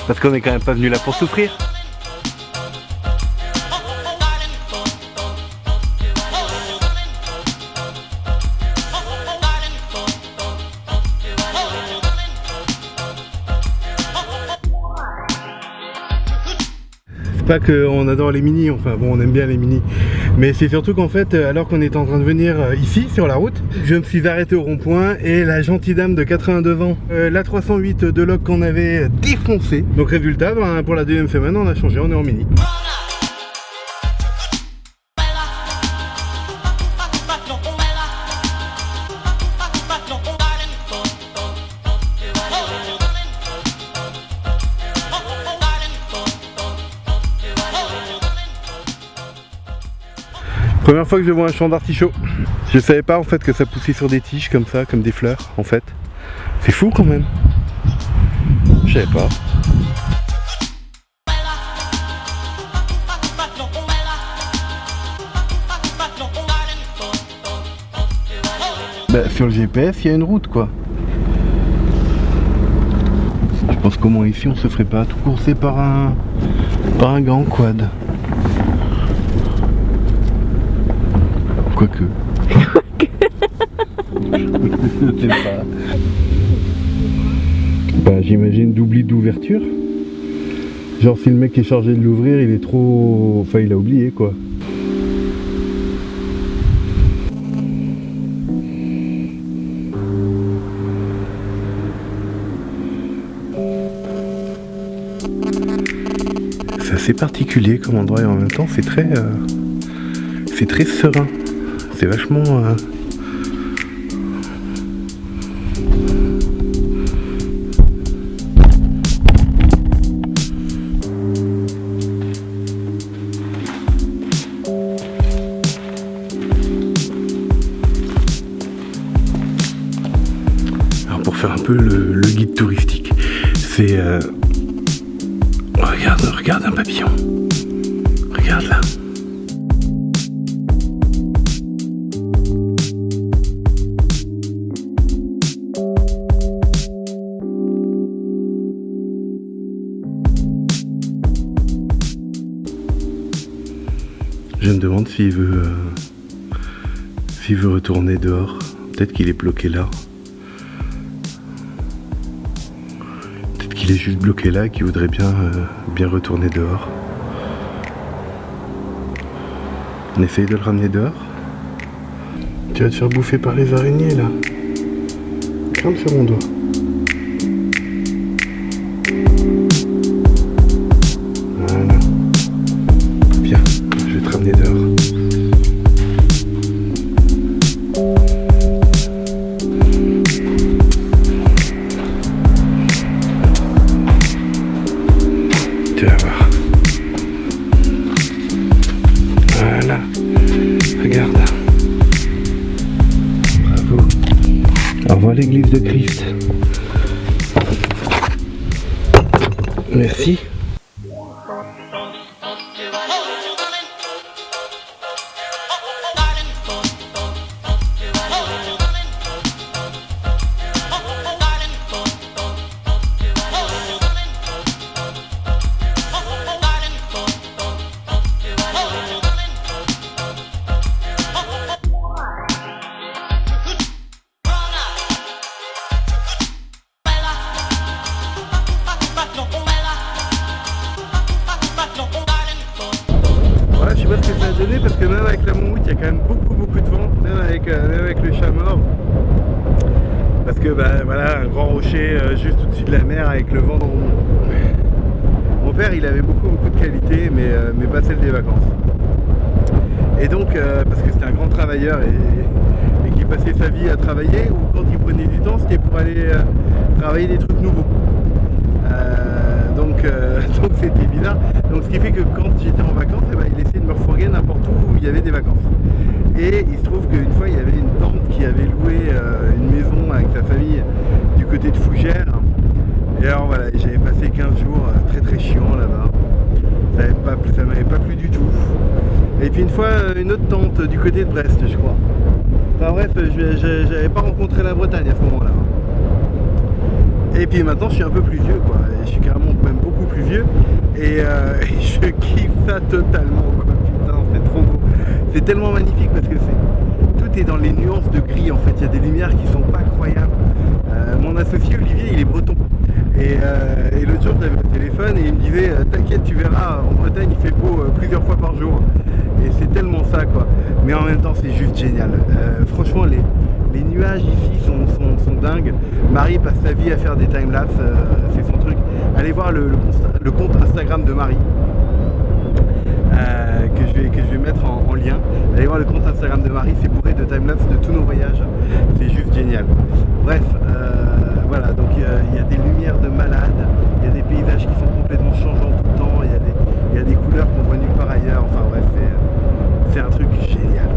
Parce qu'on est quand même pas venu là pour souffrir. Pas qu'on adore les mini, enfin bon, on aime bien les mini, mais c'est surtout qu'en fait, alors qu'on est en train de venir ici sur la route, je me suis arrêté au rond-point et la gentille dame de 82 ans, la 308 de log qu'on avait défoncé. Donc résultat, ben, pour la deuxième semaine on a changé, on est en mini. Première fois que je vois un champ d'artichaut. Je savais pas en fait que ça poussait sur des tiges comme ça, comme des fleurs en fait. C'est fou quand même. Je savais pas. Bah, sur le GPS il y a une route quoi. Je pense qu'au moins ici on se ferait pas tout courser par un grand quad. Quoique. Je sais pas. Bah j'imagine d'oubli d'ouverture. Genre si le mec est chargé de l'ouvrir, il est trop... Enfin il a oublié quoi. C'est assez particulier comme endroit et en même temps c'est très serein. C'est vachement... Alors pour faire un peu le guide touristique, c'est... Regarde un papillon. Regarde là. Je me demande s'il veut retourner dehors. Peut-être qu'il est bloqué là. Peut-être qu'il est juste bloqué là et qu'il voudrait bien retourner dehors. On essaye de le ramener dehors. Tu vas te faire bouffer par les araignées là. Grimpe sur mon doigt. Voilà. Viens, je vais te ramener dehors. Tu vas voir. Voilà. Regarde. Bravo. Au revoir l'église de Christ. Merci. Je sais pas ce que ça a donné parce que même avec la Montwood il y a quand même beaucoup de vent, même avec le chat mort. Parce que bah voilà, un grand rocher juste au-dessus de la mer avec le vent dans mon père il avait beaucoup de qualités mais pas celle des vacances. Et donc parce que c'était un grand travailleur et qui passait sa vie à travailler, ou quand il prenait du temps c'était pour aller travailler des trucs nouveaux. Donc c'était bizarre. Donc ce qui fait que quand j'étais en vacances, eh ben, il essayait de me refourguer n'importe où il y avait des vacances. Et il se trouve qu'une fois il y avait une tante qui avait loué une maison avec sa famille du côté de Fougères. Et alors voilà, j'avais passé 15 jours très chiant là-bas. Ça m'avait pas plu du tout. Et puis une fois une autre tante du côté de Brest je crois. Enfin bref, j'avais pas rencontré la Bretagne à ce moment-là. Et puis maintenant je suis un peu plus vieux quoi, et je suis carrément même beaucoup plus vieux et je kiffe ça totalement quoi, putain c'est trop beau, c'est tellement magnifique parce que tout est dans les nuances de gris en fait, il y a des lumières qui sont pas croyables. Mon associé Olivier il est breton et l'autre jour je l'avais au téléphone et il me disait t'inquiète tu verras en Bretagne il fait beau plusieurs fois par jour et c'est tellement ça quoi, mais en même temps c'est juste génial, franchement les nuages ici sont dingues. Marie passe sa vie à faire des timelapses, c'est son truc. Allez voir le compte Instagram de Marie que je vais mettre en lien. Allez voir le compte Instagram de Marie, c'est bourré de timelapses de tous nos voyages. C'est juste génial. Bref, voilà, donc il y a des lumières de malade, il y a des paysages qui sont complètement changeants tout le temps, il y a des couleurs qu'on voit nulle part ailleurs. Enfin bref, c'est un truc génial.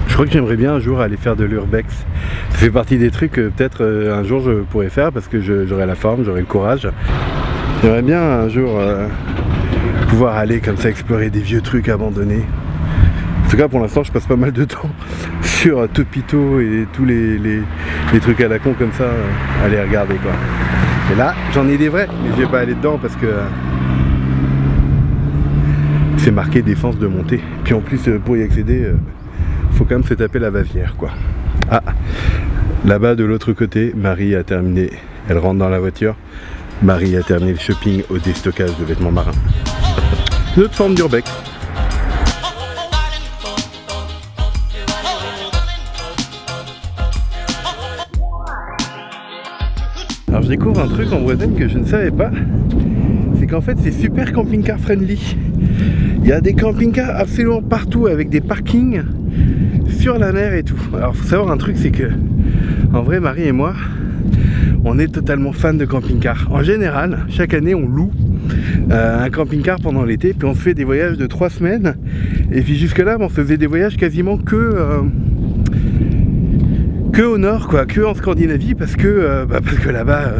Je crois que j'aimerais bien un jour aller faire de l'urbex. Ça fait partie des trucs que peut-être un jour je pourrais faire parce que j'aurai la forme, j'aurai le courage. J'aimerais bien un jour pouvoir aller comme ça explorer des vieux trucs abandonnés. En tout cas pour l'instant je passe pas mal de temps sur Topito et tous les trucs à la con comme ça à les regarder quoi. Et là j'en ai des vrais mais je vais pas aller dedans parce que c'est marqué défense de montée. Puis en plus pour y accéder faut quand même se taper la Bavière quoi. Ah, là-bas de l'autre côté, Marie a terminé, elle rentre dans la voiture. Marie a terminé le shopping au déstockage de vêtements marins. Une autre forme d'urbex. Alors je découvre un truc en Bretagne que je ne savais pas, c'est qu'en fait c'est super camping-car friendly. Il y a des camping-cars absolument partout avec des parkings sur la mer et tout. Alors faut savoir un truc, c'est que en vrai Marie et moi on est totalement fans de camping-car. En général chaque année on loue un camping-car pendant l'été, puis on se fait des voyages de 3 semaines et puis jusque là on se faisait des voyages quasiment que au nord quoi, que en Scandinavie parce que là-bas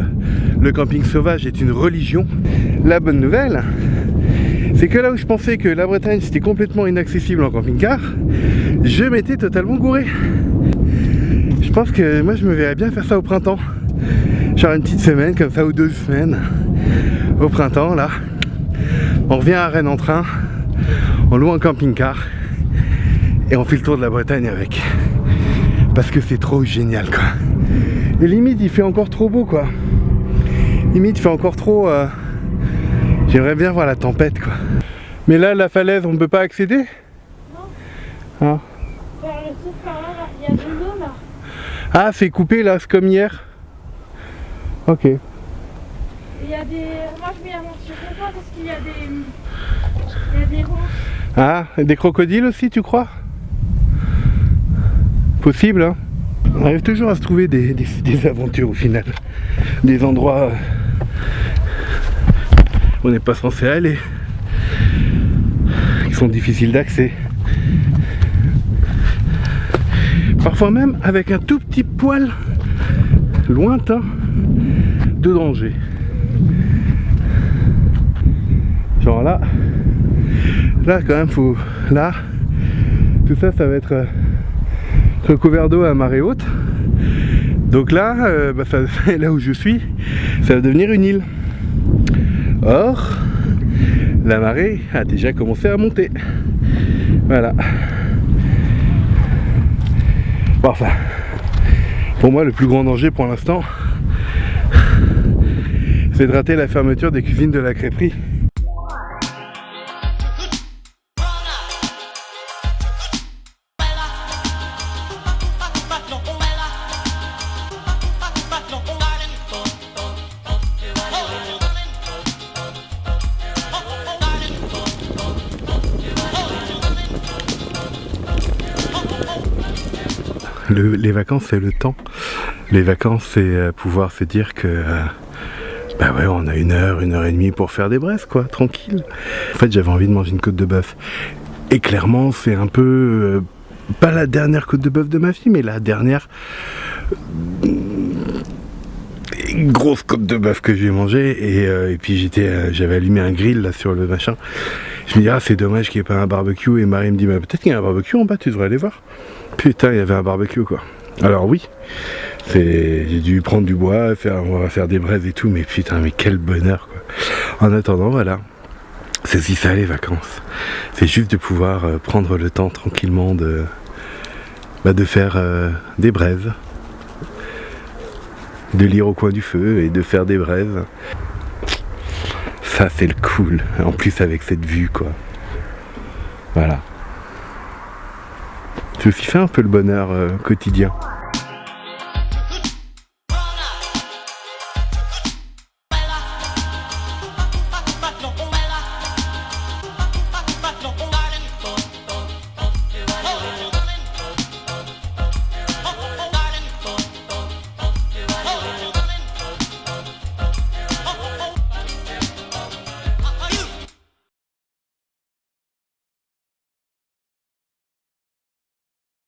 le camping sauvage est une religion. La bonne nouvelle c'est que là où je pensais que la Bretagne c'était complètement inaccessible en camping-car, je m'étais totalement gouré. Je pense que moi je me verrais bien faire ça au printemps, genre une petite semaine comme ça ou 2 semaines au printemps là. On revient à Rennes en train, on loue un camping-car et on fait le tour de la Bretagne avec, parce que c'est trop génial quoi. Et limite il fait encore trop beau quoi, limite il fait encore trop j'aimerais bien voir la tempête quoi. Mais là la falaise on ne peut pas accéder? Non. Ah. Il y a de l'eau là. Ah c'est coupé là, c'est comme hier. Ok. Il y a des... Moi je vais aventurer pas parce qu'il y a des ronds. Ah, des crocodiles aussi tu crois? Possible hein. On arrive toujours à se trouver des aventures au final. Des endroits où on n'est pas censé aller. Qui sont difficiles d'accès. Parfois même avec un tout petit poil lointain de danger. Genre là quand même faut... Là, tout ça va être recouvert d'eau à marée haute. Donc là, là où je suis, ça va devenir une île. Or, la marée a déjà commencé à monter. Voilà. Bon, enfin, pour moi, le plus grand danger pour l'instant, c'est de rater la fermeture des cuisines de la crêperie. Les vacances, c'est le temps. Les vacances, c'est pouvoir se dire que bah ouais, on a 1 heure, 1 heure et demie pour faire des braises, quoi, tranquille. En fait, j'avais envie de manger une côte de bœuf. Et clairement, c'est un peu pas la dernière côte de bœuf de ma vie, mais la dernière grosse côte de bœuf que j'ai mangée. Et puis j'avais allumé un grill là sur le machin. Je me dis, ah, c'est dommage qu'il n'y ait pas un barbecue. Et Marie me dit, bah, peut-être qu'il y a un barbecue en bas, tu devrais aller voir. Putain, il y avait un barbecue, quoi. Alors oui, j'ai dû prendre du bois, on va faire des braises et tout, mais putain, mais quel bonheur, quoi. En attendant, voilà, c'est aussi ça les vacances. C'est juste de pouvoir prendre le temps tranquillement de faire des braises, de lire au coin du feu et de faire des braises. Ça, c'est le cool. En plus, avec cette vue, quoi. Voilà. C'est aussi fait un peu le bonheur quotidien.